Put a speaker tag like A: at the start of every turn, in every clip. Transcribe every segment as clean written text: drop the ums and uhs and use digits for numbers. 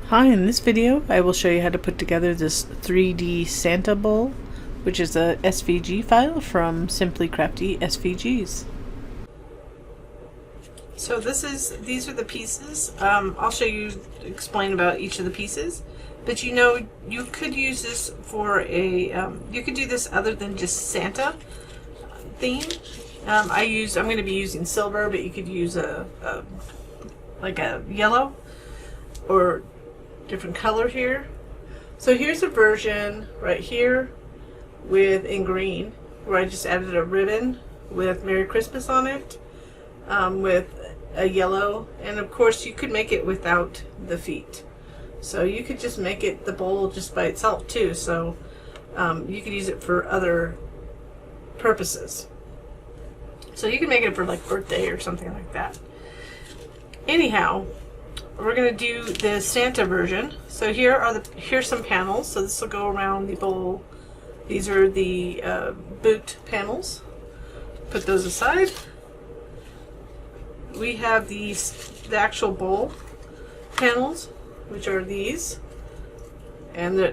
A: Hi, in this video I will show you how to put together this 3D Santa bowl, which is a SVG file from Simply Crafty SVGs. So these are the pieces. I'll show you, explain about each of the pieces. But you know, you could use this for a, you could do this other than just Santa theme. I'm going to be using silver, but you could use like a yellow or different color here. So here's a version right here in green where I just added a ribbon with Merry Christmas on it, with a yellow, and of course you could make it without the feet. So you could just make it the bowl just by itself too. So you could use it for other purposes. So you can make it for like birthday or something like that. Anyhow, we're going to do the Santa version. So here's some panels. So this will go around the bowl. These are the boot panels. Put those aside. We have the actual bowl panels, which are these, and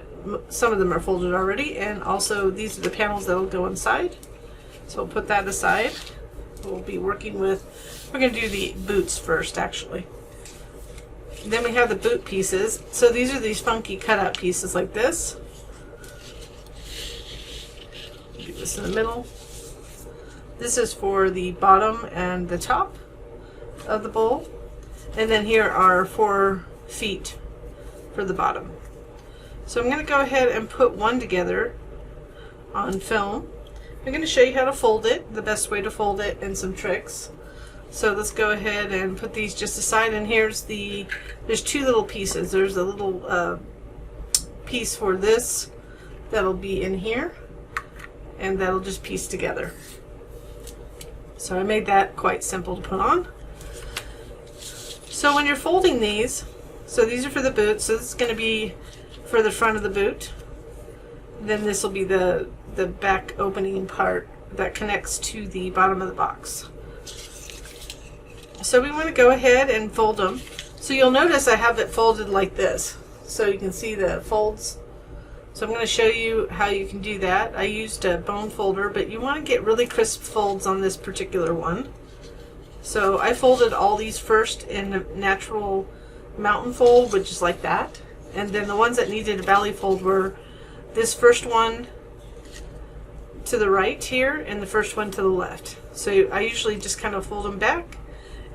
A: some of them are folded already. And also these are the panels that will go inside. So we'll put that aside. We'll be working with. We're going to do the boots first, actually. Then we have the boot pieces. So these are these funky cutout pieces like this. Do this in the middle. This is for the bottom and the top of the bowl. And then here are 4 feet for the bottom. So I'm going to go ahead and put one together on film. I'm going to show you how to fold it, the best way to fold it, and some tricks. So let's go ahead and put these just aside, and there's 2 little pieces. There's a little piece for this that'll be in here, and that'll just piece together. So I made that quite simple to put on. So when you're folding these, so these are for the boot, so this is going to be for the front of the boot. Then this will be the back opening part that connects to the bottom of the box. So we want to go ahead and fold them. So you'll notice I have it folded like this, so you can see the folds. So I'm going to show you how you can do that. I used a bone folder, but you want to get really crisp folds on this particular one. So I folded all these first in a natural mountain fold, which is like that. And then the ones that needed a valley fold were this first one to the right here and the first one to the left. So I usually just kind of fold them back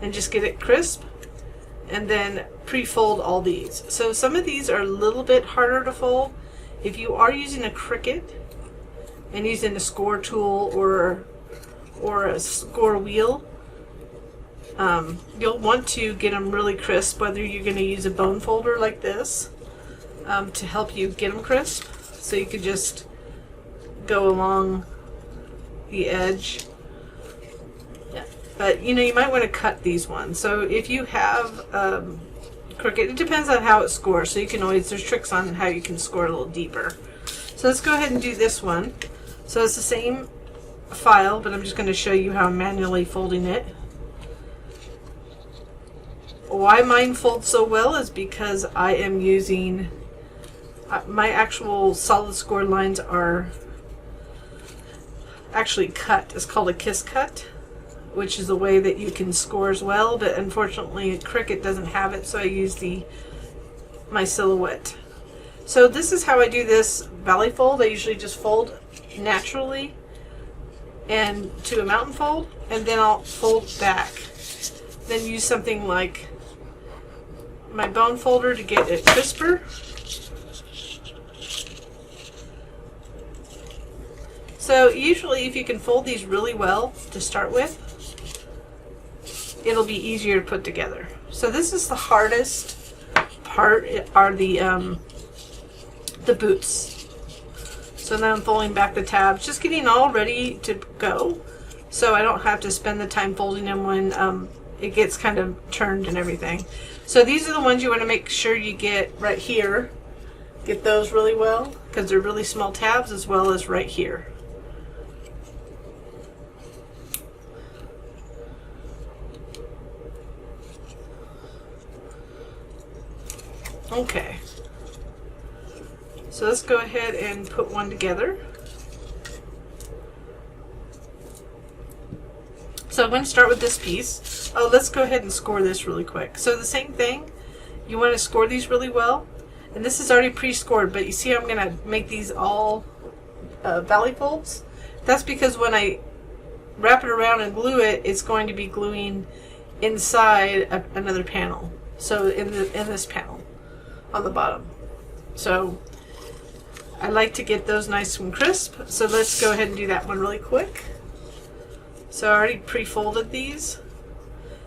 A: and just get it crisp, and then pre-fold all these. So some of these are a little bit harder to fold. If you are using a Cricut and using a score tool or a score wheel, you'll want to get them really crisp, whether you're going to use a bone folder like this to help you get them crisp. So you could just go along the edge. But you know, you might want to cut these ones. So if you have Cricut, it depends on how it scores. So you can always, there's tricks on how you can score a little deeper. So let's go ahead and do this one. So it's the same file, but I'm just going to show you how I'm manually folding it. Why mine folds so well is because I am using, my actual solid score lines are actually cut. It's called a kiss cut, which is a way that you can score as well, but unfortunately Cricut doesn't have it, so I use my silhouette. So this is how I do this valley fold. I usually just fold naturally and to a mountain fold, and then I'll fold back. Then use something like my bone folder to get it crisper. So usually if you can fold these really well to start with, it'll be easier to put together. So this is the hardest part, are the boots. So now I'm folding back the tabs, just getting all ready to go, so I don't have to spend the time folding them when it gets kind of turned and everything. So these are the ones you want to make sure you get right here. Get those really well, because they're really small tabs, as well as right here. Okay. So let's go ahead and put one together. So I'm going to start with this piece. Oh, let's go ahead and score this really quick. So the same thing, you want to score these really well. And this is already pre-scored, but you see I'm going to make these all valley folds. That's because when I wrap it around and glue it, it's going to be gluing inside another panel. So in this panel on the bottom. So I like to get those nice and crisp. So let's go ahead and do that one really quick. So I already pre-folded these.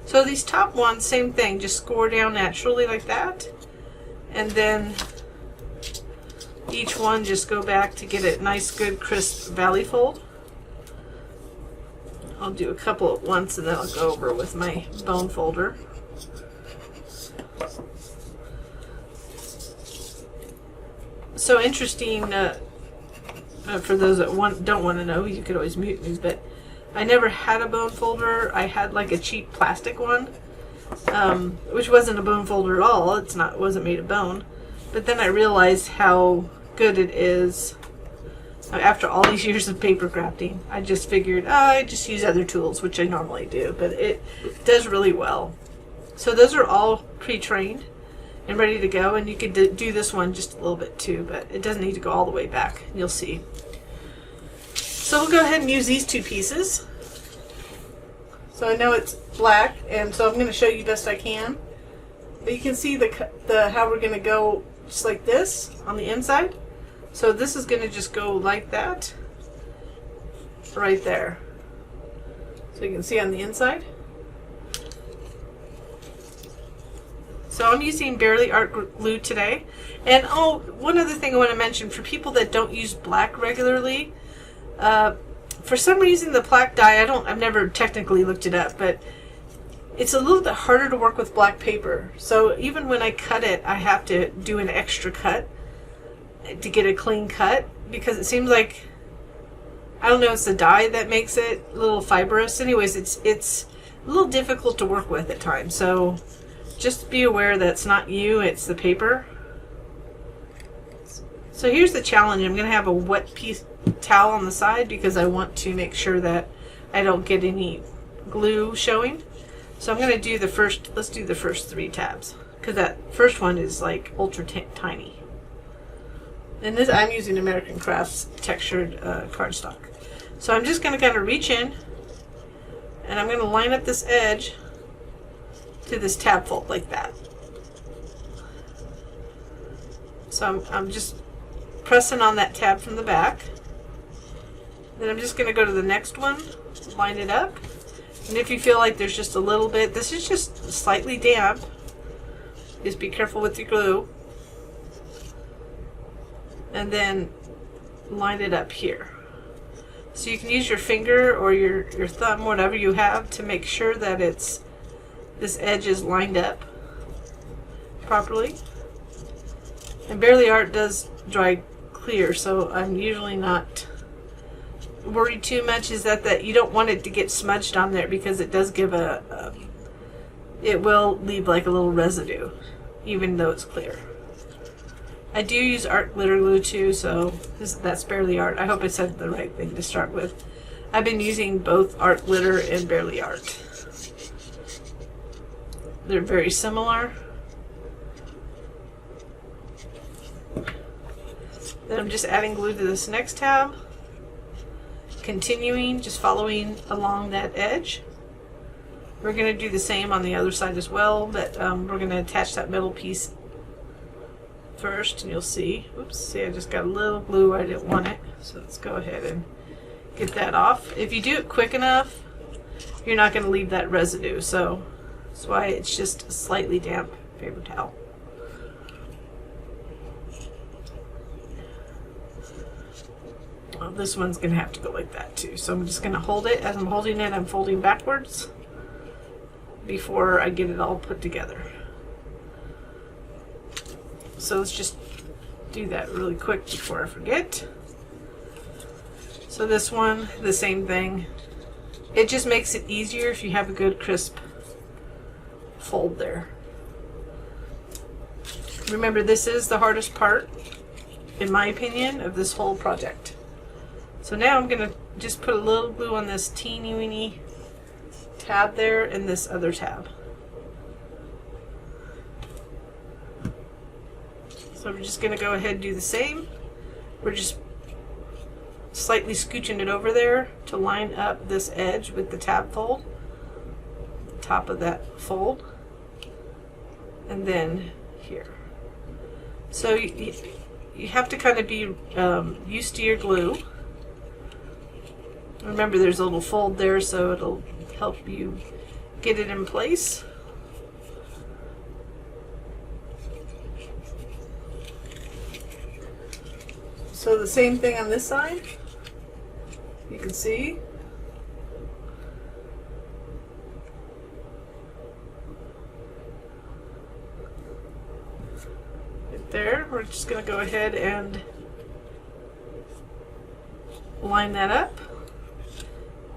A: So these top ones, same thing, just score down naturally like that. And then each one just go back to get a nice, good, crisp valley fold. I'll do a couple at once and then I'll go over with my bone folder. So interesting, for those that don't want to know, you could always mute me, but I never had a bone folder. I had like a cheap plastic one, which wasn't a bone folder at all. It wasn't made of bone. But then I realized how good it is. After all these years of paper crafting, I just figured, I just use other tools, which I normally do, but it does really well. So those are all pre-trained and ready to go, and you could do this one just a little bit too, but it doesn't need to go all the way back. You'll see. So we'll go ahead and use these two pieces. So I know it's black, and so I'm going to show you best I can. But you can see how we're going to go just like this on the inside. So this is going to just go like that, right there. So you can see on the inside. So I'm using Barely Art glue today. And oh, one other thing I want to mention for people that don't use black regularly, for some reason the black dye, I've never technically looked it up, but it's a little bit harder to work with black paper. So even when I cut it, I have to do an extra cut to get a clean cut, because it seems like, I don't know, it's the dye that makes it a little fibrous. Anyways, it's a little difficult to work with at times. So just be aware that it's not you, it's the paper. So here's the challenge. I'm going to have a wet towel on the side because I want to make sure that I don't get any glue showing. So I'm going to do let's do the first 3 tabs, because that first one is like ultra tiny. And this, I'm using American Crafts textured cardstock. So I'm just going to kind of reach in, and I'm going to line up this edge to this tab fold like that. So I'm just pressing on that tab from the back. Then I'm just going to go to the next one, line it up. And if you feel like there's just a little bit, this is just slightly damp, just be careful with your glue. And then line it up here. So you can use your finger or your thumb, whatever you have, to make sure that this edge is lined up properly. And Barely Art does dry clear, so I'm usually not worried too much. Is that you don't want it to get smudged on there, because it does give it will leave like a little residue even though it's clear. I do use art glitter glue too, so that's Barely Art. I hope I said the right thing to start with. I've been using both art glitter and Barely Art. They're very similar. Then I'm just adding glue to this next tab. Continuing, just following along that edge. We're going to do the same on the other side as well, but we're going to attach that middle piece first, and you'll see, oops, see I just got a little glue, I didn't want it, so let's go ahead and get that off. If you do it quick enough, you're not going to leave that residue, so that's why it's just a slightly damp paper towel. Well, this one's going to have to go like that too, so I'm just going to hold it. As I'm holding it, I'm folding backwards before I get it all put together. So let's just do that really quick before I forget. So this one, the same thing. It just makes it easier if you have a good crisp fold there. Remember, this is the hardest part, in my opinion, of this whole project. So now I'm going to just put a little glue on this teeny weeny tab there and this other tab. So we're just going to go ahead and do the same. We're just slightly scooching it over there to line up this edge with the tab fold, the top of that fold, and then here. So you have to kind of be used to your glue. Remember, there's a little fold there, so it'll help you get it in place. So the same thing on this side. You can see. Right there. We're just going to go ahead and line that up.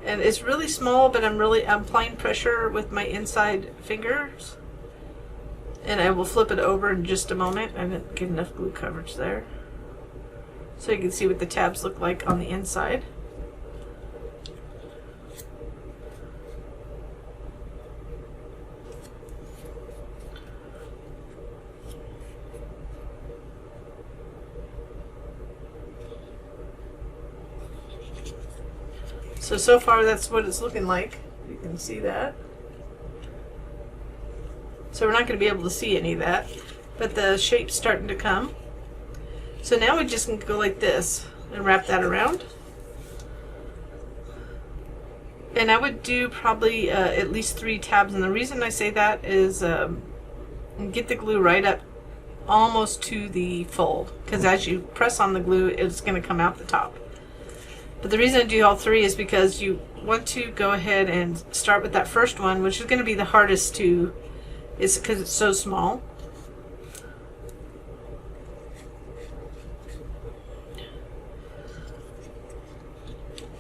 A: And it's really small, but I'm applying pressure with my inside fingers. And I will flip it over in just a moment. I didn't get enough glue coverage there. So you can see what the tabs look like on the inside. So far that's what it's looking like. You can see that. So we're not going to be able to see any of that, but the shape's starting to come. So now we just can go like this and wrap that around. And I would do probably at least 3 tabs, and the reason I say that is get the glue right up almost to the fold, because as you press on the glue, it's going to come out the top. But the reason I do all 3 is because you want to go ahead and start with that first one, which is going to be the hardest to, is because it's so small.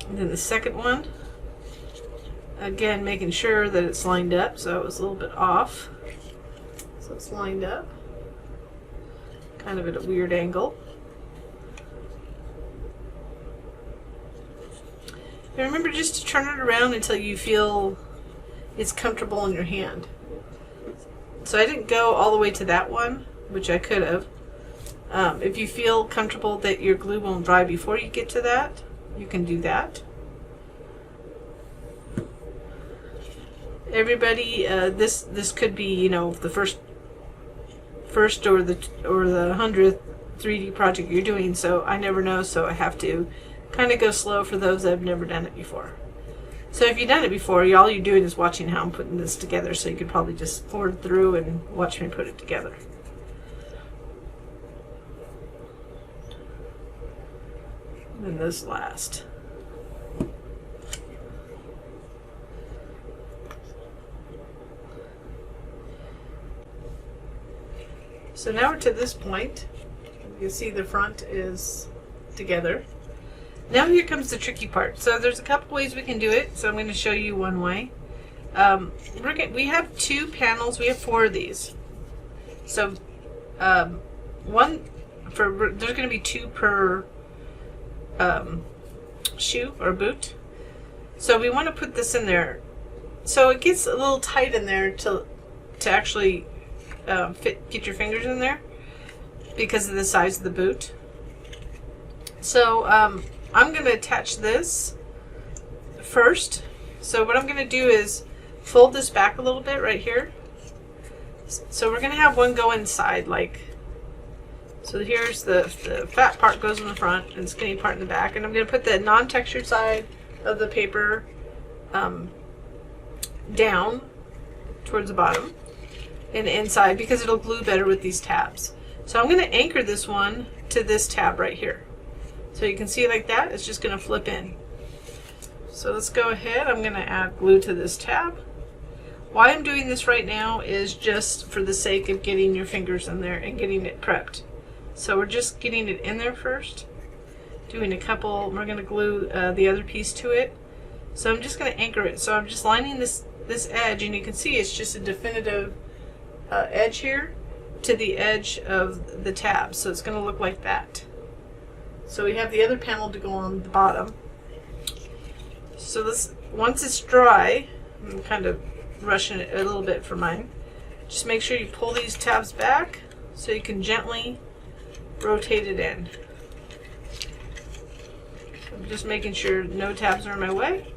A: And then the second one, again making sure that it's lined up, so it was a little bit off. So it's lined up, kind of at a weird angle. And remember just to turn it around until you feel it's comfortable in your hand. So I didn't go all the way to that one, which I could have. If you feel comfortable that your glue won't dry before you get to that, you can do that. Everybody, this could be, you know, the first or the 100th 3D project you're doing. So I never know, so I have to kind of go slow for those that have never done it before. So if you've done it before, all you're doing is watching how I'm putting this together. So you could probably just forward through and watch me put it together. And then this last. So now we're to this point. You can see the front is together. Now here comes the tricky part. So there's a couple ways we can do it. So I'm going to show you one way. We have 2 panels. We have 4 of these. So there's going to be 2 per shoe or boot. So we want to put this in there. So it gets a little tight in there to actually get your fingers in there because of the size of the boot. So I'm going to attach this first. So what I'm going to do is fold this back a little bit right here. So we're going to have one go inside, like, so here's the fat part goes in the front and skinny part in the back, and I'm going to put the non-textured side of the paper down towards the bottom and inside because it'll glue better with these tabs. So I'm going to anchor this one to this tab right here. So you can see like that, it's just going to flip in. So let's go ahead, I'm going to add glue to this tab. Why I'm doing this right now is just for the sake of getting your fingers in there and getting it prepped. So we're just getting it in there first, doing a couple, we're going to glue the other piece to it. So I'm just going to anchor it. So I'm just lining this edge, and you can see it's just a definitive edge here to the edge of the tab. So it's going to look like that. So we have the other panel to go on the bottom. So this, once it's dry, I'm kind of rushing it a little bit for mine. Just make sure you pull these tabs back so you can gently rotate it in. I'm just making sure no tabs are in my way.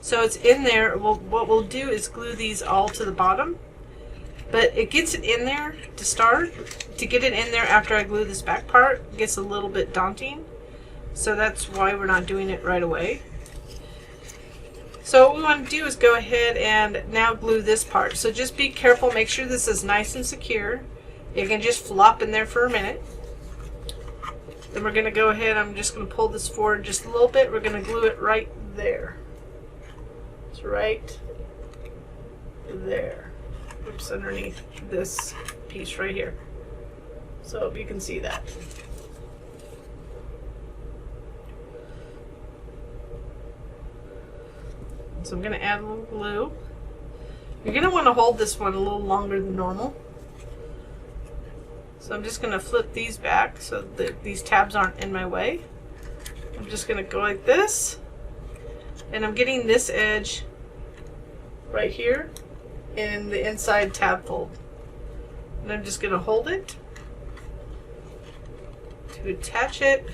A: So it's in there. What we'll do is glue these all to the bottom. But it gets it in there to start. To get it in there after I glue this back part gets a little bit daunting. So that's why we're not doing it right away. So what we want to do is go ahead and now glue this part. So just be careful, make sure this is nice and secure. It can just flop in there for a minute. Then we're going to go ahead, I'm just going to pull this forward just a little bit. We're going to glue it right there. It's right there. Oops, underneath this piece right here. So you can see that. So I'm going to add a little glue. You're going to want to hold this one a little longer than normal. So I'm just going to flip these back so that these tabs aren't in my way. I'm just going to go like this. And I'm getting this edge right here in the inside tab fold. And I'm just going to hold it to attach it.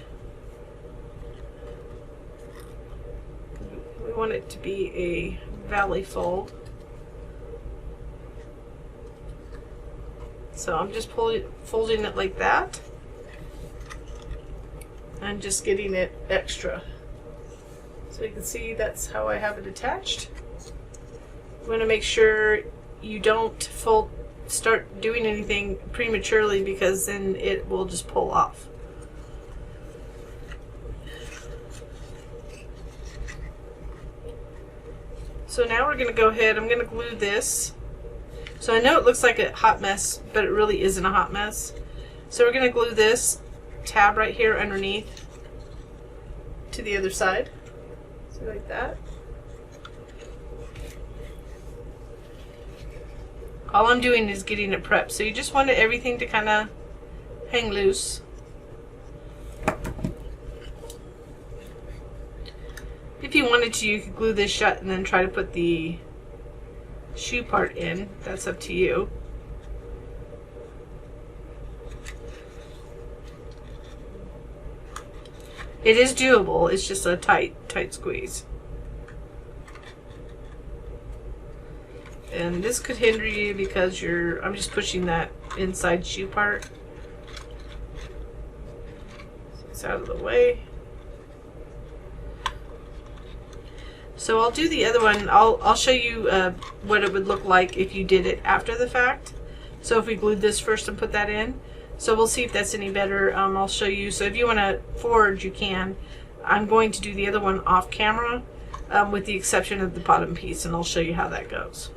A: We want it to be a valley fold. So I'm just folding it like that. I'm just getting it extra. So you can see that's how I have it attached. You want to make sure you don't start doing anything prematurely, because then it will just pull off. So now we're going to go ahead, I'm going to glue this. So I know it looks like a hot mess, but it really isn't a hot mess. So we're going to glue this tab right here underneath to the other side. So like that. All I'm doing is getting it prepped. So you just want everything to kind of hang loose. If you wanted to, you could glue this shut and then try to put the shoe part in. That's up to you. It is doable. It's just a tight squeeze. And this could hinder you because I'm just pushing that inside shoe part. So it's out of the way. So I'll do the other one. I'll show you what it would look like if you did it after the fact. So if we glued this first and put that in. So we'll see if that's any better. I'll show you. So if you want to forge, you can. I'm going to do the other one off camera, with the exception of the bottom piece, and I'll show you how that goes.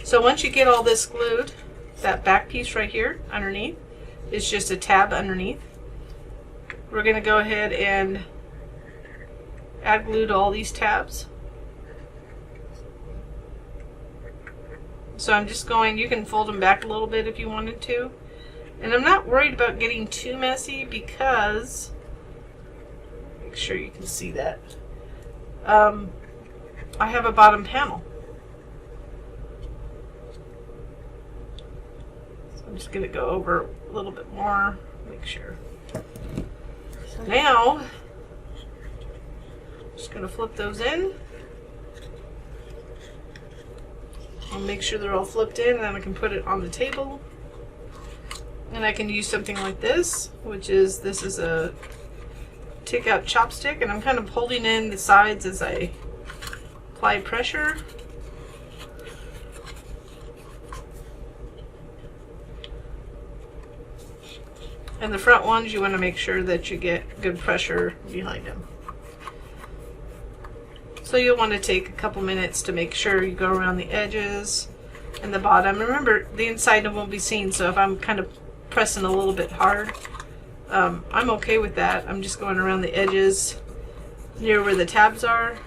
A: So once you get all this glued, that back piece right here underneath is just a tab underneath. We're going to go ahead and add glue to all these tabs. So I'm just going, you can fold them back a little bit if you wanted to. And I'm not worried about getting too messy because, make sure you can see that, I have a bottom panel. So I'm just going to go over a little bit more, make sure. So now, just going to flip those in. I'll make sure they're all flipped in, and then I can put it on the table. And I can use something like this, which is, this is a take out chopstick, and I'm kind of holding in the sides as I apply pressure. And the front ones, you want to make sure that you get good pressure behind them. So you'll want to take a couple minutes to make sure you go around the edges and the bottom. Remember, the inside won't be seen, so if I'm kind of pressing a little bit hard, I'm okay with that. I'm just going around the edges near where the tabs are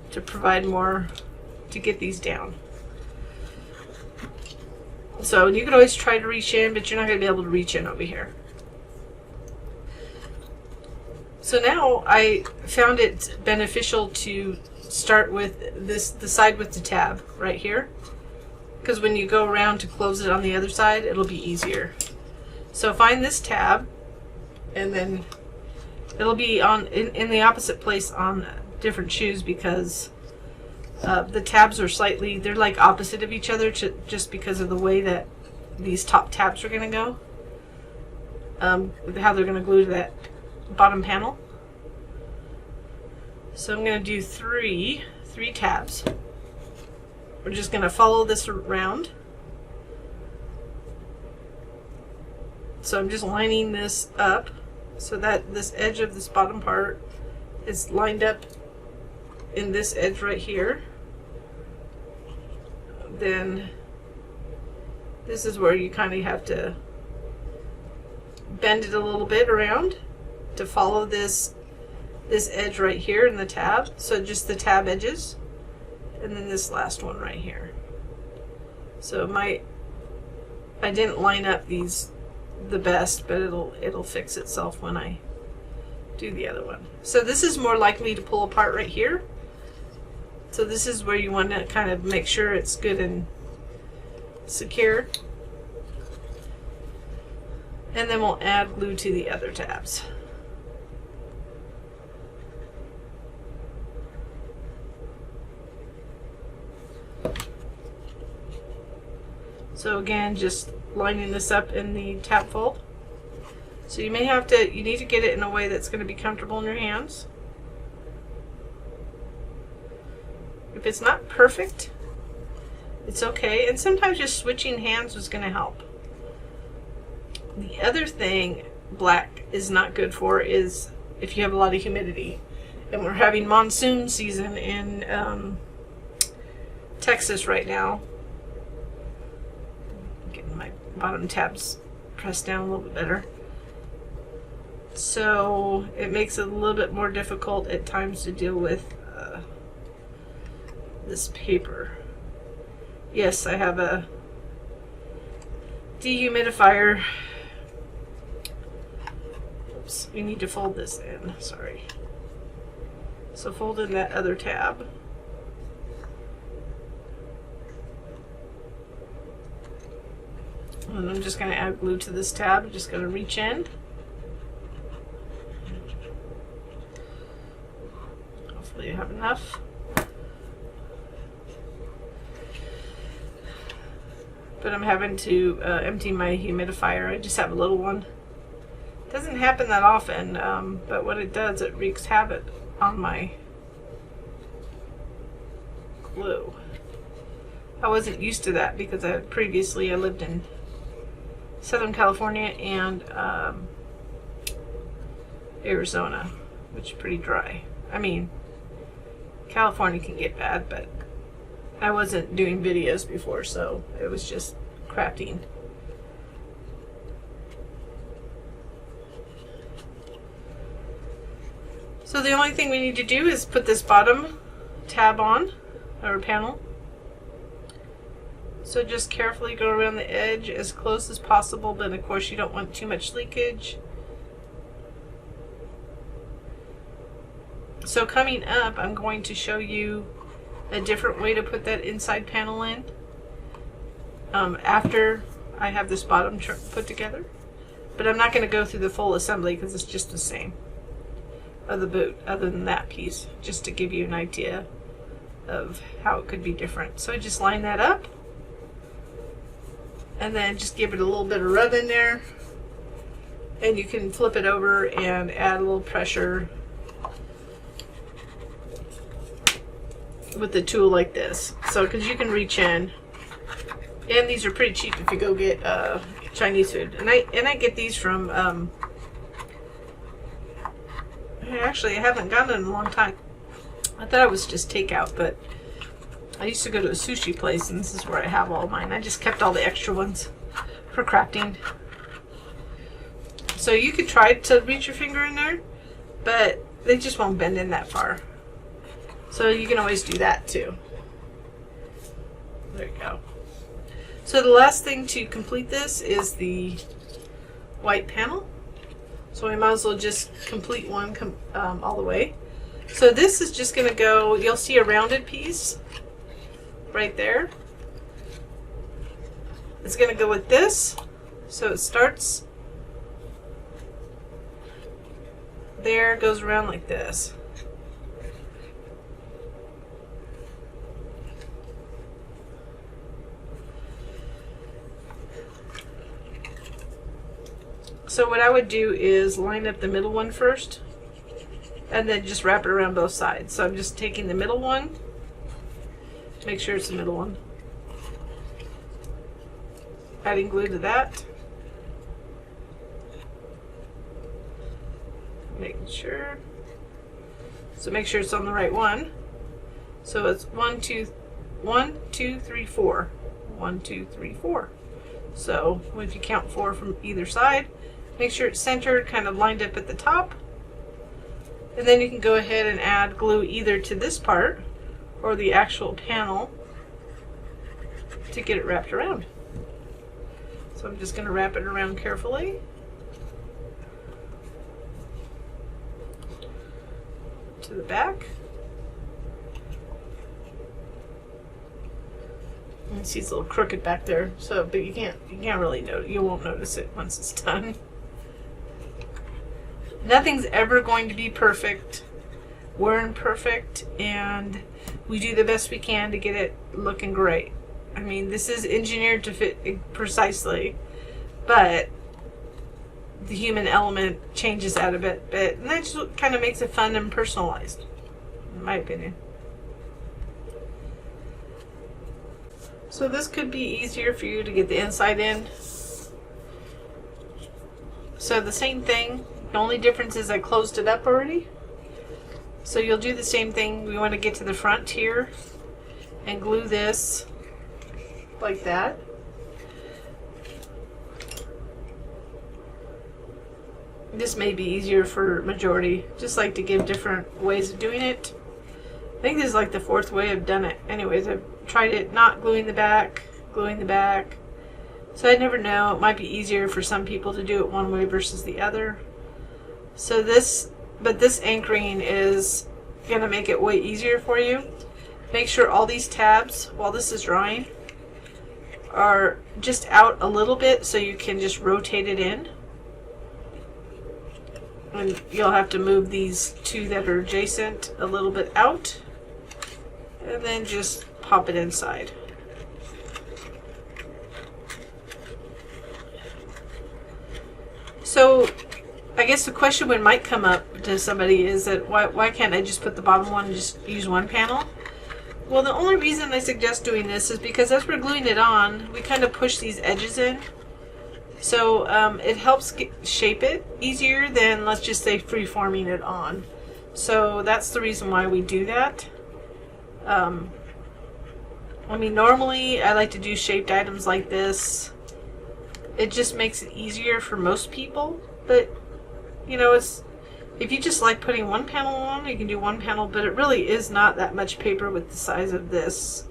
A: to provide more, to get these down. So you can always try to reach in, but you're not going to be able to reach in over here. So now I found it beneficial to start with the side with the tab right here, because when you go around to close it on the other side, it'll be easier. So find this tab, and then it'll be on in the opposite place on different shoes, because the tabs are slightly, they're like opposite of each other, just because of the way that these top tabs are going to go, how they're going to glue to that bottom panel. So I'm going to do three tabs. We're just going to follow this around. So I'm just lining this up so that this edge of this bottom part is lined up in this edge right here. Then this is where you kind of have to bend it a little bit around to follow this edge right here in the tab. So just the tab edges, and then this last one right here. So I didn't line up these the best, but it'll fix itself when I do the other one. So this is more likely to pull apart right here. So this is where you want to kind of make sure it's good and secure. And then we'll add glue to the other tabs. So again, just lining this up in the tab fold. So you need to get it in a way that's going to be comfortable in your hands. If it's not perfect, it's okay. And sometimes just switching hands is going to help. The other thing black is not good for is if you have a lot of humidity. And we're having monsoon season in Texas right now. Getting my bottom tabs pressed down a little bit better. So it makes it a little bit more difficult at times to deal with this paper. Yes, I have a dehumidifier. Oops, we need to fold this in, sorry. So fold in that other tab. And I'm just going to add glue to this tab. I'm just going to reach in. Hopefully you have enough. But I'm having to empty my humidifier. I just have a little one. It doesn't happen that often, but what it does, it wreaks havoc on my glue. I wasn't used to that because previously I lived in Southern California and Arizona, which is pretty dry. I mean, California can get bad, but I wasn't doing videos before, so it was just crafting. So the only thing we need to do is put this bottom tab on, or panel. So just carefully go around the edge as close as possible, but of course you don't want too much leakage. So coming up, I'm going to show you a different way to put that inside panel in after I have this bottom put together. But I'm not going to go through the full assembly because it's just the same of the boot, other than that piece, just to give you an idea of how it could be different. So I just line that up and then just give it a little bit of rub in there, and you can flip it over and add a little pressure with the tool like this. So because you can reach in, and these are pretty cheap if you go get Chinese food, and I get these from actually I haven't gotten it in a long time. I thought it was just takeout, but I used to go to a sushi place, and this is where I have all mine. I just kept all the extra ones for crafting. So you could try to reach your finger in there, but they just won't bend in that far. So you can always do that too. There you go. So the last thing to complete this is the white panel. So we might as well just complete one all the way. So this is just going to go, you'll see a rounded piece right there. It's going to go with this. So it starts there, goes around like this. So what I would do is line up the middle one first and then just wrap it around both sides. So I'm just taking the middle one, make sure it's the middle one, adding glue to that, making sure. So make sure it's on the right one. So it's 1, 2, 3, 4. 1, 2, 3, 4. So if you count 4 from either side, make sure it's centered, kind of lined up at the top. And then you can go ahead and add glue either to this part or the actual panel to get it wrapped around. So I'm just going to wrap it around carefully. To the back. You see it's a little crooked back there, so but you can't really notice. You won't notice it once it's done. Nothing's ever going to be perfect. We're imperfect, and we do the best we can to get it looking great. I mean, this is engineered to fit precisely, but the human element changes that a bit, and that just kind of makes it fun and personalized, in my opinion. So this could be easier for you to get the inside in. So the same thing, the only difference is I closed it up already. So you'll do the same thing. We want to get to the front here and glue this like that. This may be easier for majority, just like to give different ways of doing it. I think this is like the 4th way I've done it. Anyways, I've tried it not gluing the back, gluing the back. So I never know, it might be easier for some people to do it one way versus the other. So this anchoring is going to make it way easier for you. Make sure all these tabs, while this is drying, are just out a little bit so you can just rotate it in. And you'll have to move these 2 that are adjacent a little bit out, and then just pop it inside. So I guess the question that might come up to somebody is that why can't I just put the bottom one and just use one panel? Well, the only reason I suggest doing this is because as we're gluing it on, we kind of push these edges in. So it helps shape it easier than, let's just say, free-forming it on. So that's the reason why we do that. I mean, normally I like to do shaped items like this. It just makes it easier for most people. But, you know, if you just like putting one panel on, you can do one panel, but it really is not that much paper with the size of this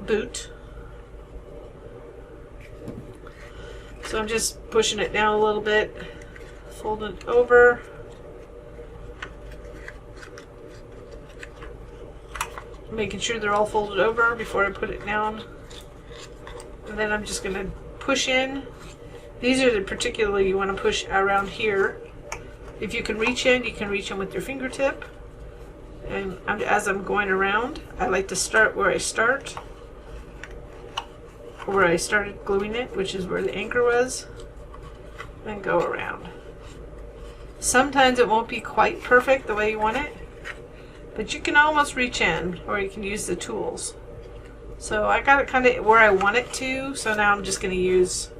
A: boot. So I'm just pushing it down a little bit, fold it over. Making sure they're all folded over before I put it down. And then I'm just going to push in. These are the particularly you want to push around here. If you can reach in, you can reach in with your fingertip. And as I'm going around, I like to start where I start. Where I started gluing it, which is where the anchor was, then go around. Sometimes it won't be quite perfect the way you want it, but you can almost reach in, or you can use the tools. So I got it kind of where I want it to, so now I'm just going to use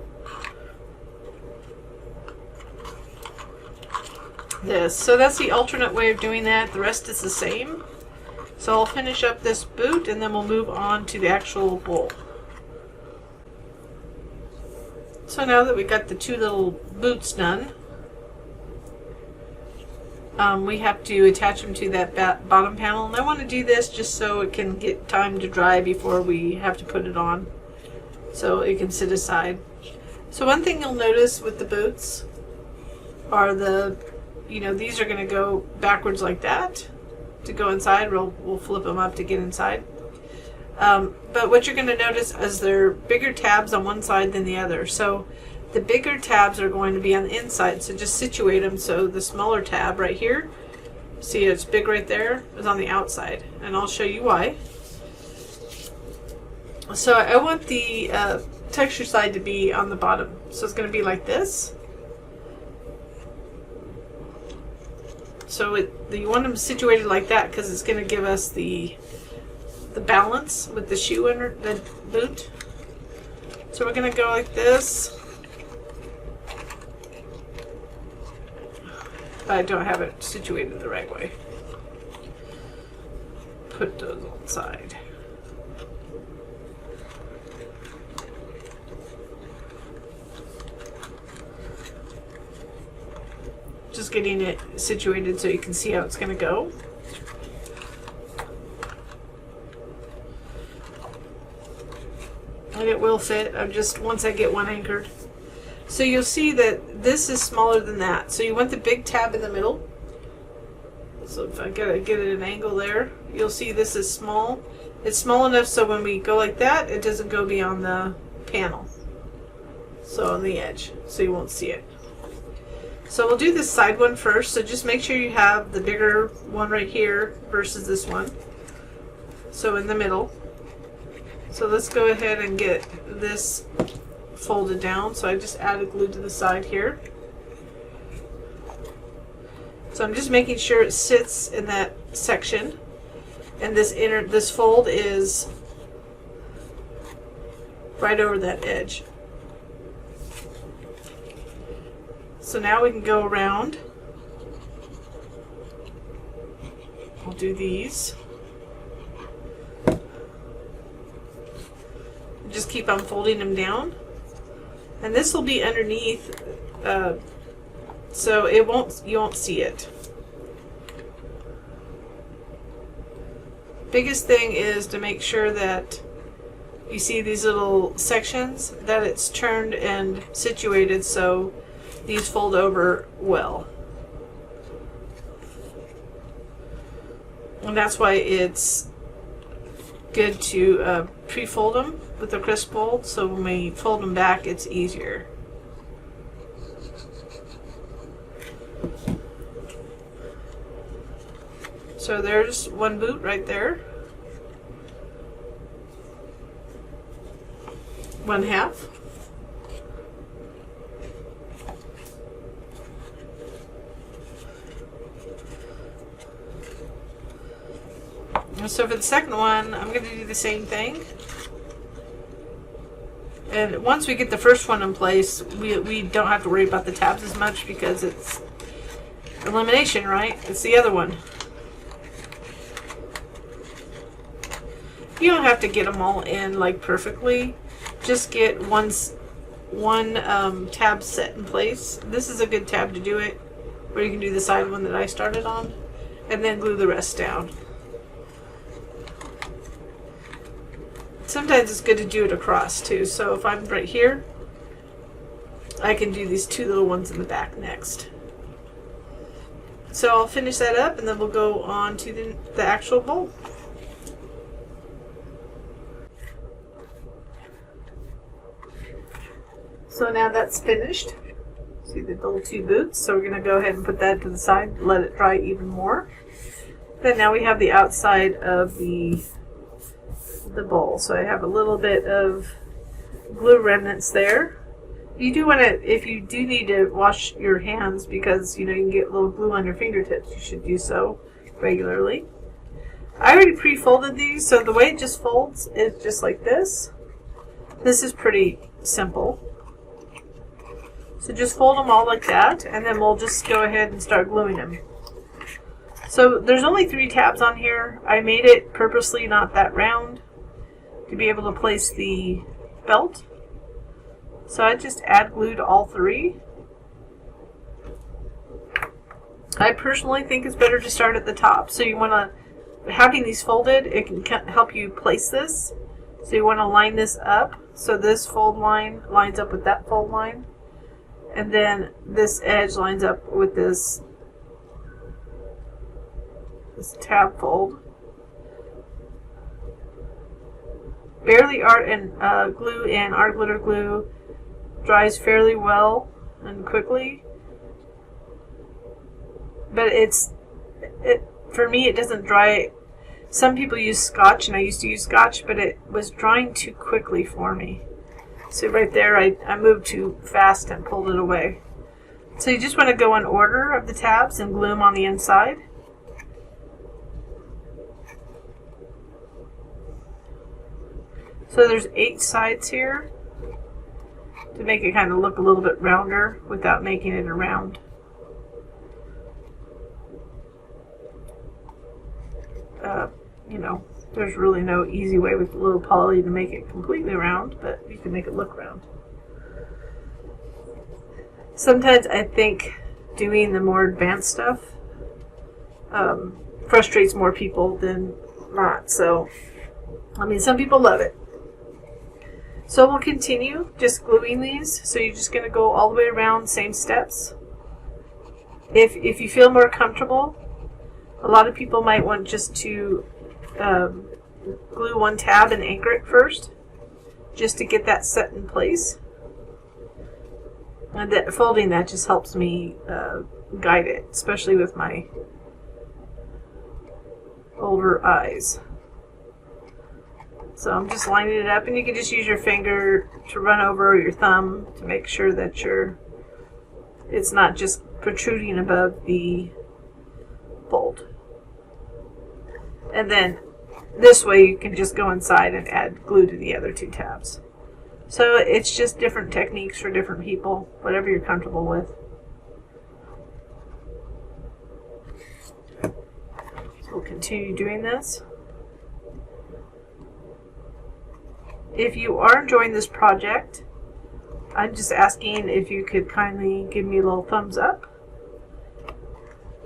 A: this. So that's the alternate way of doing that. The rest is the same. So I'll finish up this boot and then we'll move on to the actual bowl. So now that we got the 2 little boots done, we have to attach them to that bottom panel, and I want to do this just so it can get time to dry before we have to put it on, so it can sit aside. So one thing you'll notice with the boots are these are going to go backwards like that to go inside. We'll flip them up to get inside. But what you're going to notice is there are bigger tabs on one side than the other. So the bigger tabs are going to be on the inside. So just situate them so the smaller tab right here, see it's big right there, is on the outside. And I'll show you why. So I want the texture side to be on the bottom. So it's going to be like this. So you want them situated like that because it's going to give us the balance with the shoe under the boot. So we're going to go like this. But I don't have it situated the right way. Put those on the side. Just getting it situated so you can see how it's going to go. And it will fit. Once I get one anchored. So you'll see that this is smaller than that. So you want the big tab in the middle. So if I gotta get it at an angle there, you'll see this is small. It's small enough so when we go like that, it doesn't go beyond the panel. So on the edge, so you won't see it. So we'll do this side one first. So just make sure you have the bigger one right here versus this one. So in the middle. So let's go ahead and get this folded down. So I just added glue to the side here. So I'm just making sure it sits in that section. And this fold is right over that edge. So now we can go around. I'll do these. Just keep on folding them down. And this will be underneath, so you won't see it. Biggest thing is to make sure that you see these little sections, that it's turned and situated so these fold over well. And that's why it's good to pre-fold them with a crisp fold, so when we fold them back it's easier. So there's one boot right there. One half. So for the second one, I'm going to do the same thing. And once we get the first one in place, we don't have to worry about the tabs as much because it's elimination, right? It's the other one. You don't have to get them all in like perfectly. Just get one tab set in place. This is a good tab to do it, or you can do the side one that I started on, and then glue the rest down. Sometimes it's good to do it across too. So if I'm right here, I can do these two little ones in the back next. So I'll finish that up and then we'll go on to the actual bowl. So now that's finished. See the little two boots. So we're going to go ahead and put that to the side, let it dry even more. Then now we have the outside of the bowl. So I have a little bit of glue remnants there. You do want to, if you do need to wash your hands because you can get a little glue on your fingertips, you should do so regularly. I already pre-folded these, so the way it just folds is just like this. This is pretty simple. So just fold them all like that, and then we'll just go ahead and start gluing them. So there's only 3 tabs on here. I made it purposely not that round to be able to place the belt. So I just add glue to all 3. I personally think it's better to start at the top. So you want to, having these folded, it can help you place this. So you want to line this up. So this fold line lines up with that fold line. And then this edge lines up with this tab fold. Barely Art and glue and Art Glitter glue dries fairly well and quickly, but for me it doesn't dry. Some people use Scotch, and I used to use Scotch, but it was drying too quickly for me. So right there I moved too fast and pulled it away. So you just want to go in order of the tabs and glue them on the inside. So there's 8 sides here to make it kind of look a little bit rounder without making it a round. You know, there's really no easy way with a little poly to make it completely round, but you can make it look round. Sometimes I think doing the more advanced stuff frustrates more people than not. So, I mean, some people love it. So we'll continue just gluing these. So you're just going to go all the way around, same steps. If you feel more comfortable, a lot of people might want just to glue one tab and anchor it first, just to get that set in place. And that folding that just helps me guide it, especially with my older eyes. So I'm just lining it up, and you can just use your finger to run over, or your thumb to make sure that it's not just protruding above the fold. And then this way you can just go inside and add glue to the other 2 tabs. So it's just different techniques for different people, whatever you're comfortable with. So we'll continue doing this. If you are enjoying this project, I'm just asking if you could kindly give me a little thumbs up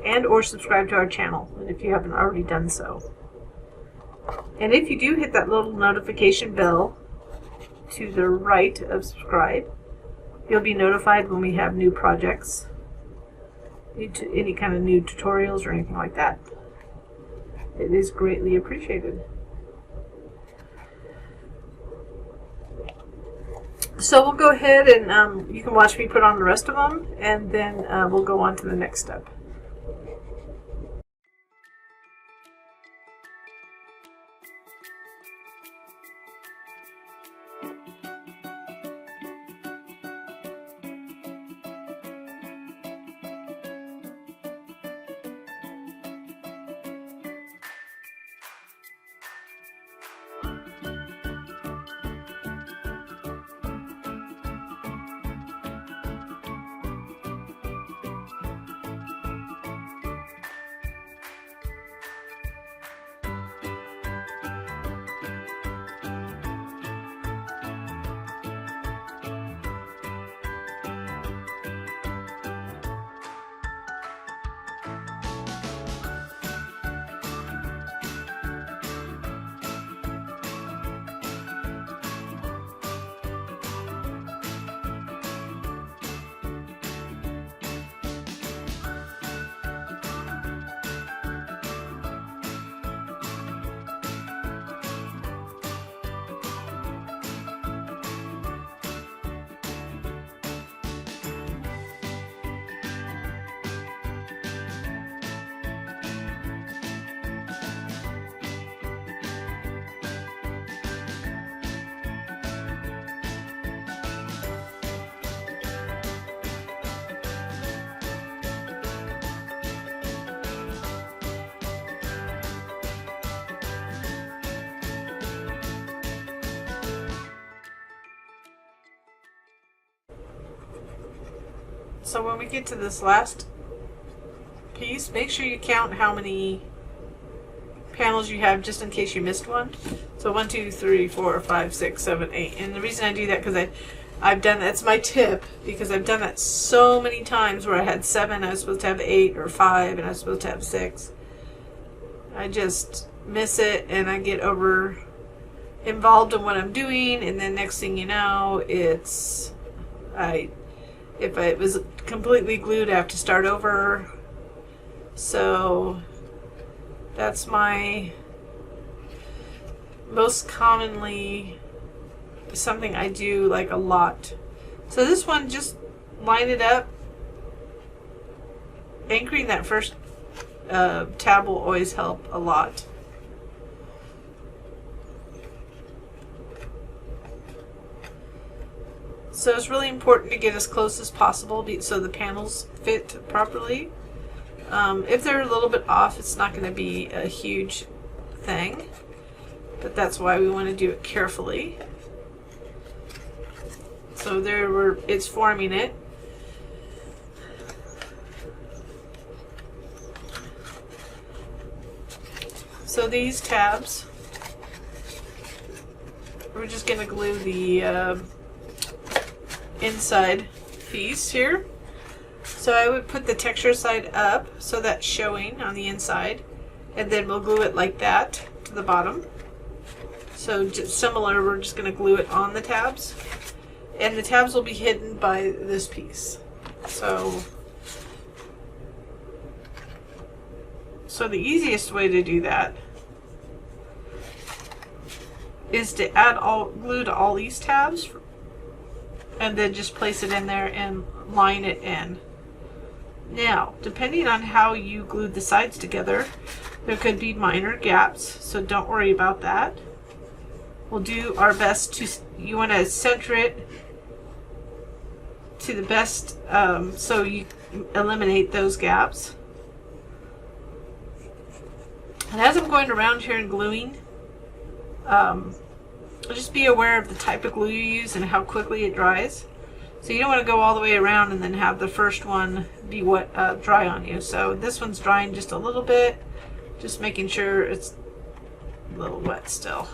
A: and or subscribe to our channel, and if you haven't already done so. And if you do hit that little notification bell to the right of subscribe, you'll be notified when we have new projects, any kind of new tutorials or anything like that. It is greatly appreciated. So we'll go ahead and you can watch me put on the rest of them, and then we'll go on to the next step. So when we get to this last piece, make sure you count how many panels you have, just in case you missed one. So 1, 2, 3, 4, 5, 6, 7, 8. And the reason I do that because I've done, that's my tip, because I've done that so many times where I had 7, I was supposed to have 8, or 5, and I was supposed to have 6. I just miss it, and I get over involved in what I'm doing, and then next thing you know, it's, if it was completely glued, I have to start over. So that's my most commonly something I do like a lot. So this one, just line it up. Anchoring that first tab will always help a lot. So it's really important to get as close as possible so the panels fit properly. If they're a little bit off, it's not going to be a huge thing, but that's why we want to do it carefully. So there it's forming it. So these tabs, we're just going to glue the inside piece here. So I would put the texture side up so that's showing on the inside, and then we'll glue it like that to the bottom. So just similar, we're just going to glue it on the tabs, and the tabs will be hidden by this piece. So the easiest way to do that is to add glue to all these tabs, and then just place it in there and line it in. Now, depending on how you glued the sides together, there could be minor gaps, so don't worry about that. We'll do our best to, you want to center it to the best, so you eliminate those gaps. And as I'm going around here and gluing, just be aware of the type of glue you use and how quickly it dries. So you don't want to go all the way around and then have the first one be dry on you. So this one's drying just a little bit, just making sure it's a little wet still.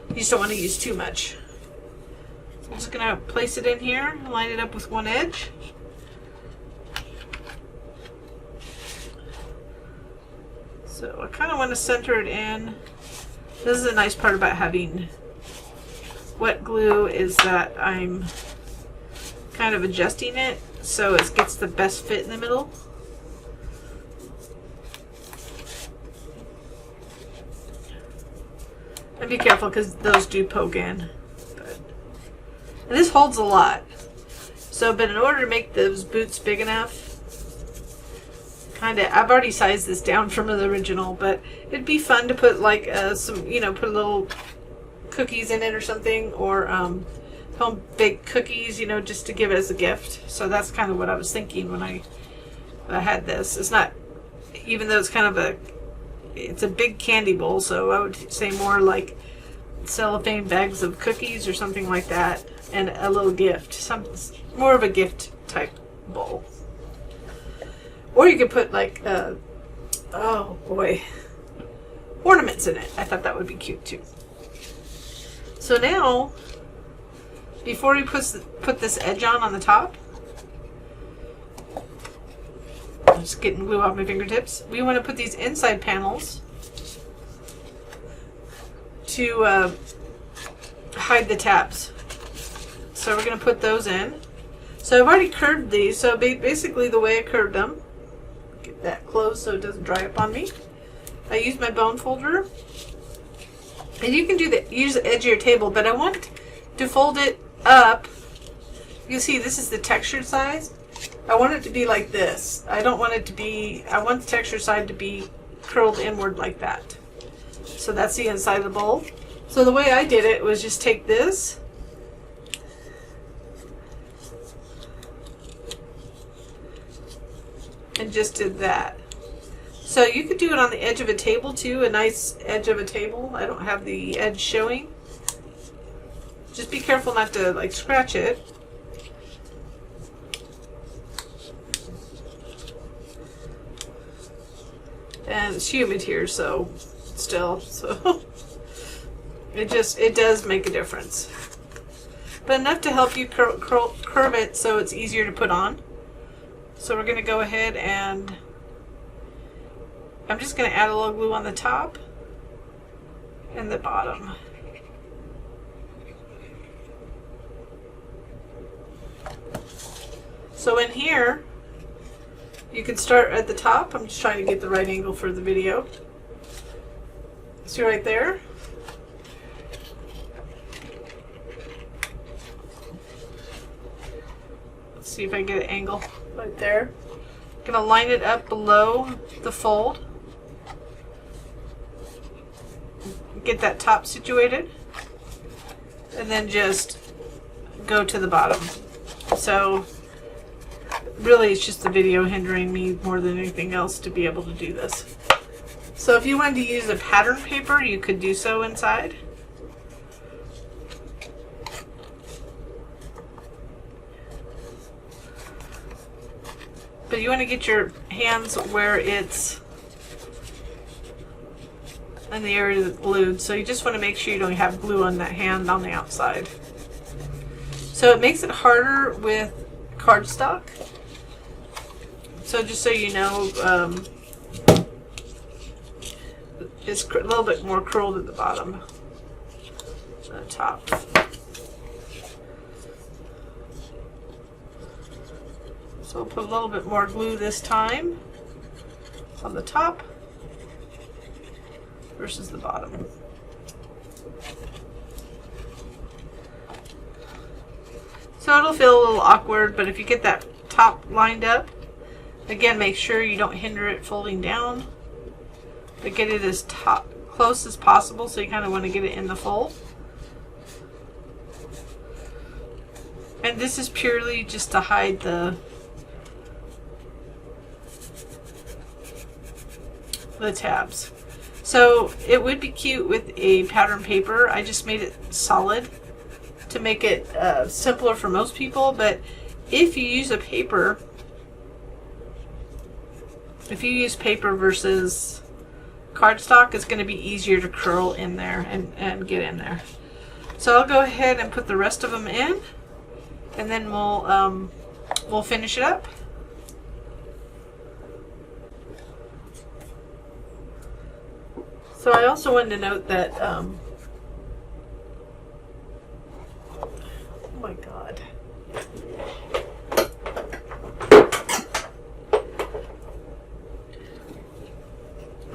A: You just don't want to use too much. So I'm just going to place it in here, line it up with one edge. So I kind of want to center it in. This is a nice part about having wet glue, is that I'm kind of adjusting it so it gets the best fit in the middle. And be careful because those do poke in. And this holds a lot. So, but in order to make those boots big enough, I've already sized this down from the original, but it'd be fun to put like some, put a little cookies in it or something, or home baked cookies, just to give it as a gift. So that's kind of what I was thinking when I had this. It's not, even though it's kind of it's a big candy bowl, so I would say more like cellophane bags of cookies or something like that, and a little gift, more of a gift type bowl. Or you could put like, oh boy, ornaments in it. I thought that would be cute too. So now, before we put this edge on the top, I'm just getting glue off my fingertips. We want to put these inside panels to hide the tabs. So we're going to put those in. So I've already curved these. So basically the way I curved them, get that closed so it doesn't dry up on me. I use my bone folder. And you can use the edge of your table, but I want to fold it up. You see, this is the textured size. I want it to be like this. I don't want it to be, I want the texture side to be curled inward like that. So that's the inside of the bowl. So the way I did it was just take this and just did that. So you could do it on the edge of a table too, a nice edge of a table. I don't have the edge showing. Just be careful not to like scratch it. And it's humid here, so it does make a difference. but enough to help you curve it so it's easier to put on. So we're going to go ahead and I'm just going to add a little glue on the top and the bottom. So in here, you can start at the top. I'm just trying to get the right angle for the video. See right there? Let's see if I can get an angle right there. I'm gonna line it up below the fold. Get that top situated. And then just go to the bottom. So really it's just the video hindering me more than anything else to be able to do this. So if you wanted to use a pattern paper, you could do so inside. But you want to get your hands where it's in the area that's glued. So you just want to make sure you don't have glue on that hand on the outside. So it makes it harder with cardstock. So just so you know, it's a little bit more curled at the bottom than the top. So we'll put a little bit more glue this time on the top versus the bottom. So it'll feel a little awkward, but if you get that top lined up, again, make sure you don't hinder it folding down, but get it as close as possible, so you kind of want to get it in the fold. And this is purely just to hide the tabs. So it would be cute with a pattern paper. I just made it solid to make it simpler for most people, but if you use a paper, if you use paper versus cardstock, it's going to be easier to curl in there and get in there. So I'll go ahead and put the rest of them in, and then we'll finish it up. So I also wanted to note that, oh my God.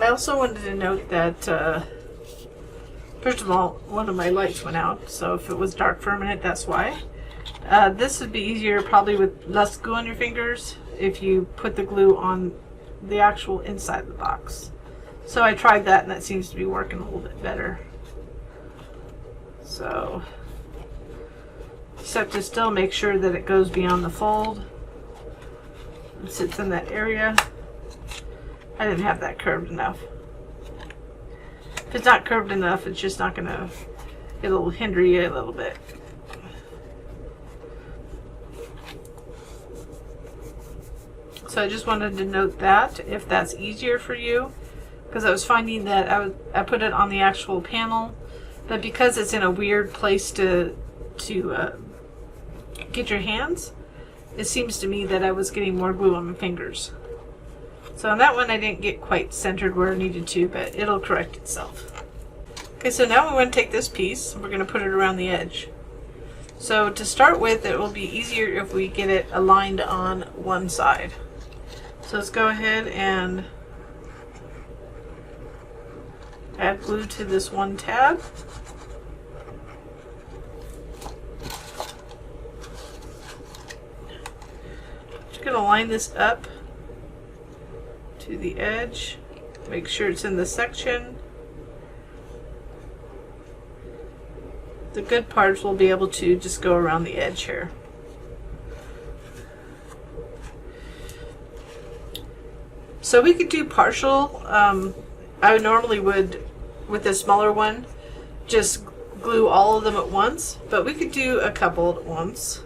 A: I also wanted to note that, first of all, one of my lights went out, so if it was dark for a minute, that's why. This would be easier probably with less glue on your fingers if you put the glue on the actual inside of the box. So I tried that, and that seems to be working a little bit better. So, just have to still make sure that it goes beyond the fold and sits in that area. I didn't have that curved enough. If it's not curved enough, it's just not gonna, it'll hinder you a little bit. So I just wanted to note that, if that's easier for you, because I was finding that I put it on the actual panel, but because it's in a weird place to get your hands, it seems to me that I was getting more glue on my fingers. So on that one I didn't get quite centered where I needed to, but it'll correct itself. Okay, so now we want to take this piece, we're going to put it around the edge. So to start with, it will be easier if we get it aligned on one side. So let's go ahead and add glue to this one tab. Just going to line this up to the edge, make sure it's in the section. The good parts will be able to just go around the edge here. So we could do partial. I normally would, with a smaller one, just glue all of them at once, but we could do a couple at once.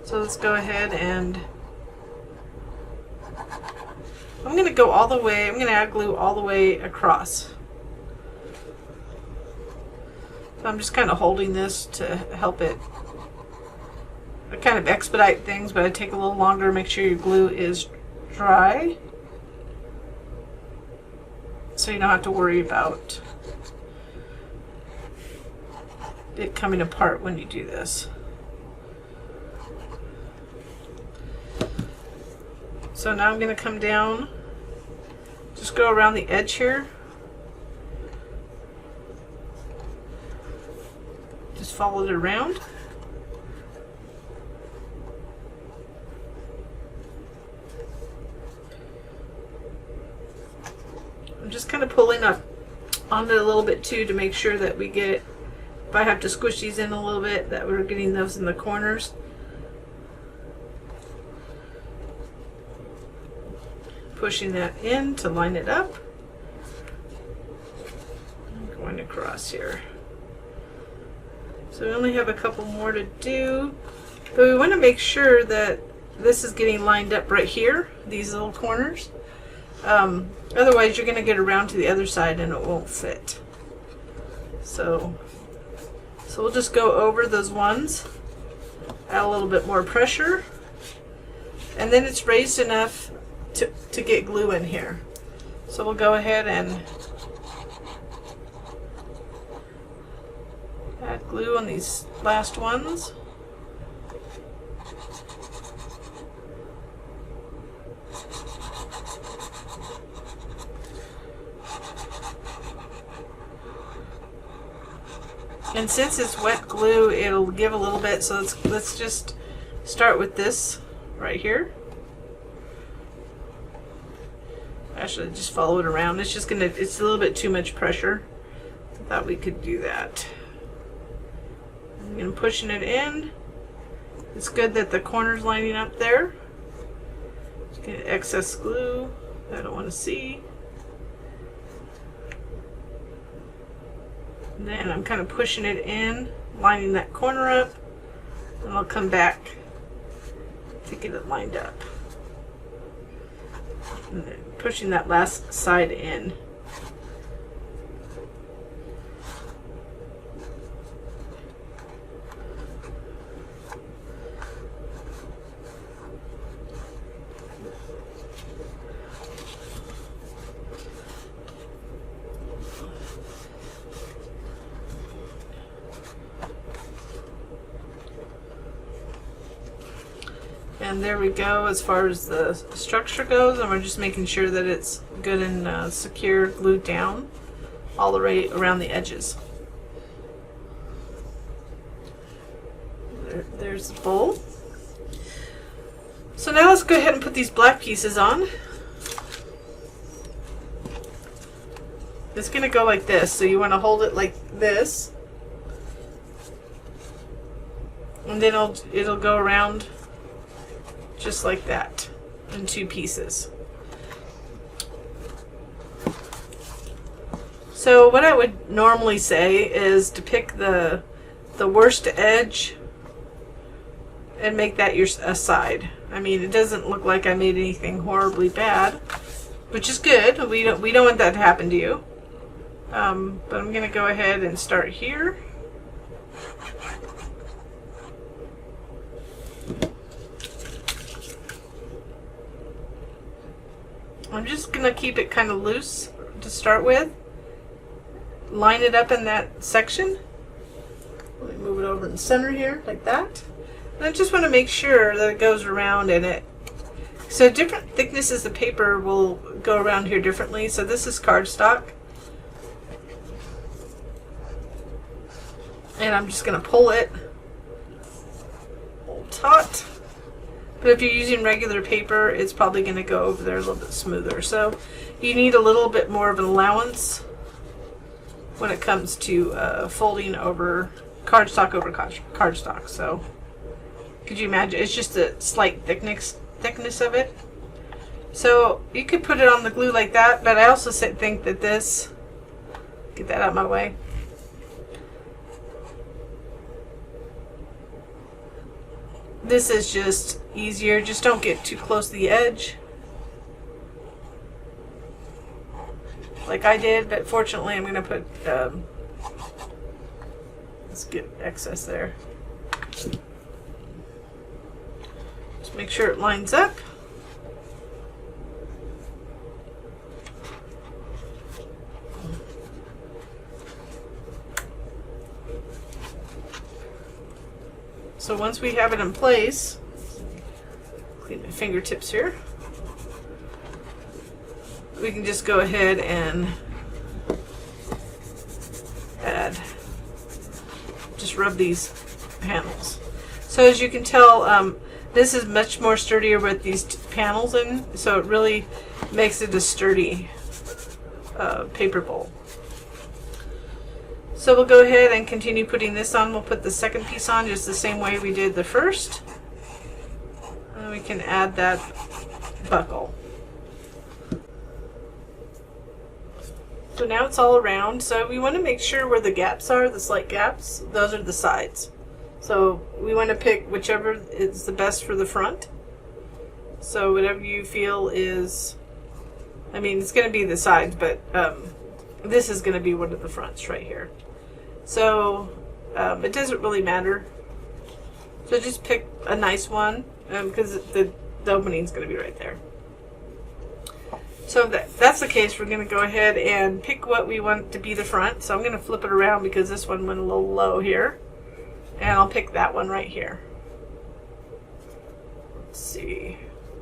A: So let's go ahead and I'm going to go all the way, I'm going to add glue all the way across. So I'm just kind of holding this to help it kind of expedite things, but I take a little longer to make sure your glue is dry, so you don't have to worry about it coming apart when you do this. So now I'm going to come down, just go around the edge here, just follow it around. I'm just kind of pulling up on it a little bit too to make sure that we get, if I have to squish these in a little bit, that we're getting those in the corners. Pushing that in to line it up. I'm going across here. So we only have a couple more to do, but we want to make sure that this is getting lined up right here, these little corners. Otherwise you're going to get around to the other side and it won't fit. So we'll just go over those ones, add a little bit more pressure, and then it's raised enough to get glue in here. So we'll go ahead and add glue on these last ones. And since it's wet glue, it'll give a little bit, so let's just start with this right here. Actually, just follow it around. It's just it's a little bit too much pressure. I thought we could do that. I'm going to pushing it in. It's good that the corner's lining up there. Just get excess glue that I don't want to see. And then I'm kind of pushing it in, lining that corner up, and I'll come back to get it lined up. And then pushing that last side in. And there we go as far as the structure goes, and we're just making sure that it's good and secure, glued down all the way around the edges. There's the bowl. So now let's go ahead and put these black pieces on. It's going to go like this, so you want to hold it like this, and then it'll go around just like that in two pieces. So what I would normally say is to pick the worst edge and make that your side. I mean, it doesn't look like I made anything horribly bad, which is good. We don't want that to happen to you. But I'm going to go ahead and start here. I'm just going to keep it kind of loose to start with. Line it up in that section. Let me move it over in the center here, like that. And I just want to make sure that it goes around in it. So different thicknesses of paper will go around here differently. So this is cardstock. And I'm just going to pull it taut. But if you're using regular paper, it's probably going to go over there a little bit smoother. So you need a little bit more of an allowance when it comes to folding over cardstock over cardstock. So could you imagine? It's just a slight thickness of it. So you could put it on the glue like that, but I also think that this, get that out of my way. This is just easier. Just don't get too close to the edge like I did, but fortunately I'm going to put let's get excess there. Make sure it lines up. So once we have it in place, clean my fingertips here, we can just go ahead and just rub these panels. So as you can tell, this is much more sturdier with these panels in, so it really makes it a sturdy paper bowl. So we'll go ahead and continue putting this on. We'll put the second piece on just the same way we did the first. And we can add that buckle. So now it's all around. So we want to make sure where the gaps are, the slight gaps, those are the sides. So we want to pick whichever is the best for the front. So whatever you feel is, I mean, it's going to be the sides, but this is going to be one of the fronts right here. So it doesn't really matter. So just pick a nice one because the opening is going to be right there. So if that's the case, we're going to go ahead and pick what we want to be the front. So I'm going to flip it around because this one went a little low here. And I'll pick that one right here. Let's see.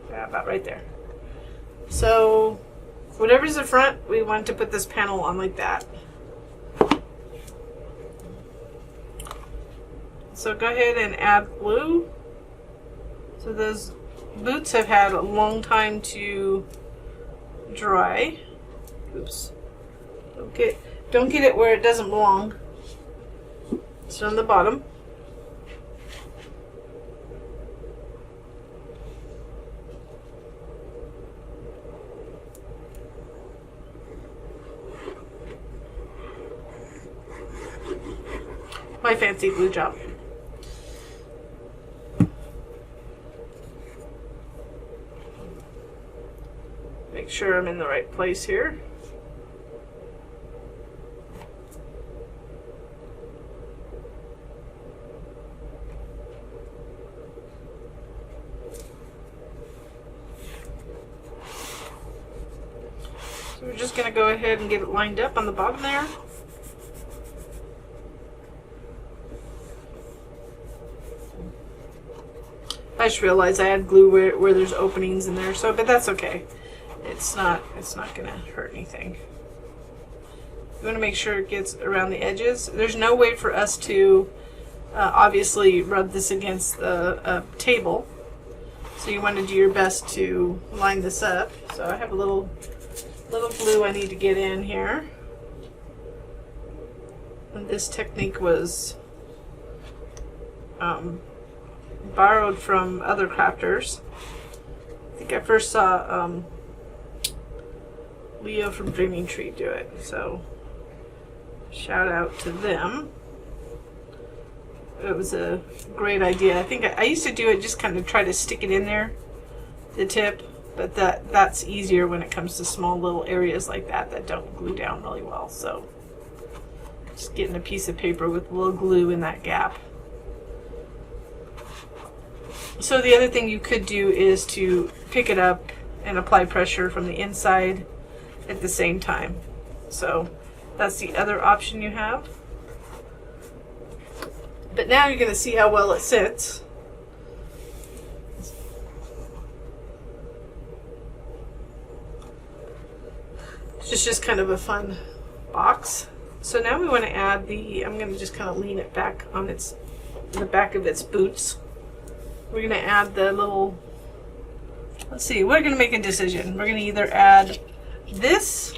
A: Yeah, about right there. So whatever's the front, we want to put this panel on like that. So go ahead and add glue. So those boots have had a long time to dry. Oops. Don't get it where it doesn't belong. It's on the bottom. My fancy glue job. Make sure I'm in the right place here. So we're just going to go ahead and get it lined up on the bottom there. I just realized I had glue where there's openings in there, so but that's okay. It's not gonna hurt anything. You want to make sure it gets around the edges. There's no way for us to obviously rub this against the table, so you want to do your best to line this up. So I have a little glue I need to get in here, and this technique was borrowed from other crafters. I think I first saw Leo from Dreaming Tree do it, so shout out to them. It was a great idea. I think I used to do it, just kind of try to stick it in there, the tip, but that's easier when it comes to small little areas like that don't glue down really well. So just getting a piece of paper with a little glue in that gap. So the other thing you could do is to pick it up and apply pressure from the inside at the same time. So that's the other option you have. But now you're going to see how well it sits. It's just kind of a fun box. So now we want to add I'm going to just kind of lean it back on the back of its boots. We're going to add the little, let's see, we're going to make a decision. We're going to either add this,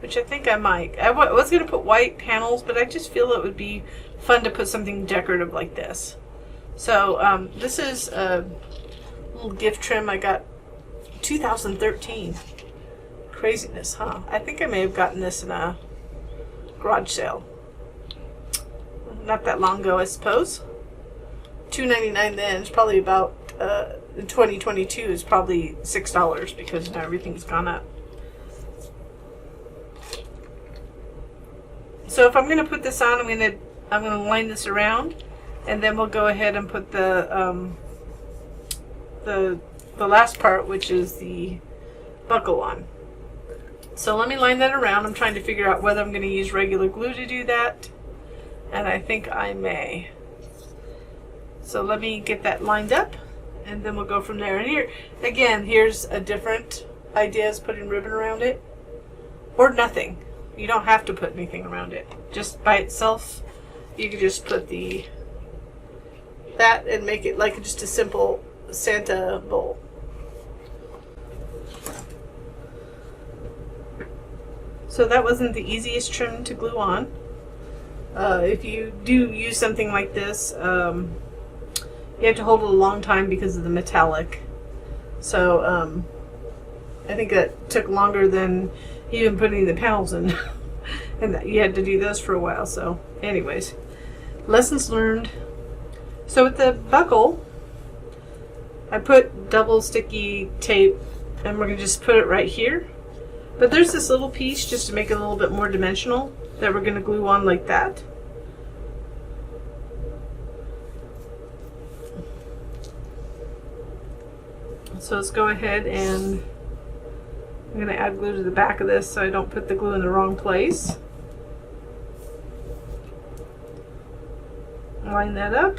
A: which I think I might. I was going to put white panels, but I just feel it would be fun to put something decorative like this. So this is a little gift trim I got 2013. Craziness, huh? I think I may have gotten this in a garage sale. Not that long ago, I suppose. $2.99 then. It's probably about in 2022 is probably $6 because now everything's gone up. So if I'm going to put this on, I'm going to line this around. and then we'll go ahead and put the last part, which is the buckle on. So let me line that around. I'm trying to figure out whether I'm going to use regular glue to do that, and I think I may. So let me get that lined up, and then we'll go from there. And here, again, here's a different idea, is putting ribbon around it, or nothing. You don't have to put anything around it. Just by itself, you can just put that and make it like just a simple Santa bowl. So that wasn't the easiest trim to glue on. If you do use something like this, you have to hold it a long time because of the metallic. So I think that took longer than even putting the panels in. And you had to do those for a while. So anyways, lessons learned. So with the buckle, I put double sticky tape, and we're going to just put it right here. But there's this little piece, just to make it a little bit more dimensional, that we're going to glue on like that. So let's go ahead, and I'm going to add glue to the back of this so I don't put the glue in the wrong place. Line that up.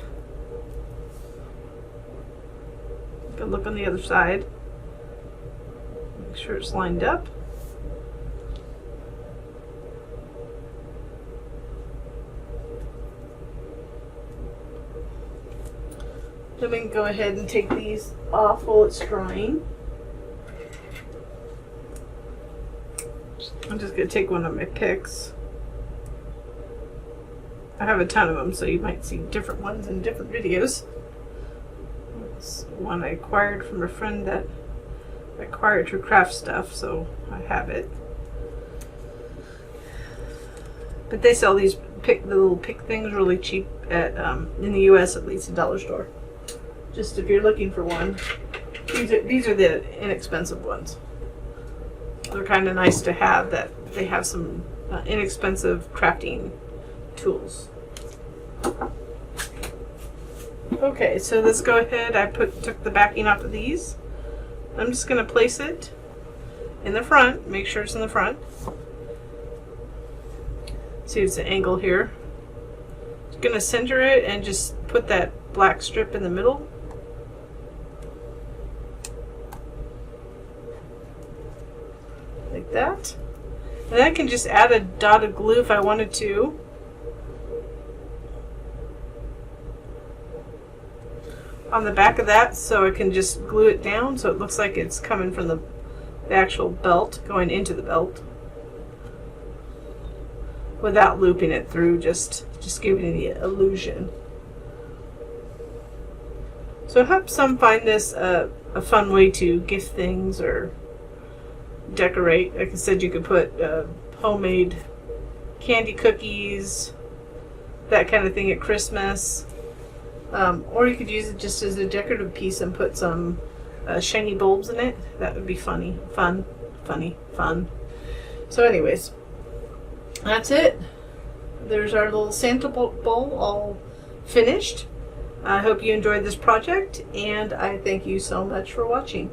A: Go look on the other side. Make sure it's lined up. Then we can go ahead and take these off while it's drying. I'm just going to take one of my picks. I have a ton of them, so you might see different ones in different videos. This one I acquired from a friend that I acquired through craft stuff, so I have it. But they sell these the little pick things really cheap at in the U.S. at least, a dollar store. Just if you're looking for one, these are the inexpensive ones. They're kind of nice to have, that they have some inexpensive crafting tools. Okay, so let's go ahead. I took the backing off of these. I'm just going to place it in the front. Make sure it's in the front. See, it's an angle here. Just going to center it and just put that black strip in the middle. Like that. And I can just add a dot of glue if I wanted to. On the back of that, so I can just glue it down so it looks like it's coming from the actual belt, going into the belt, without looping it through, just giving the illusion. So I hope some find this a fun way to gift things or decorate. Like I said, you could put homemade candy cookies, that kind of thing at Christmas. Or you could use it just as a decorative piece and put some shiny bulbs in it. That would be funny. Fun. So anyways, that's it. There's our little Santa bowl all finished. I hope you enjoyed this project, and I thank you so much for watching.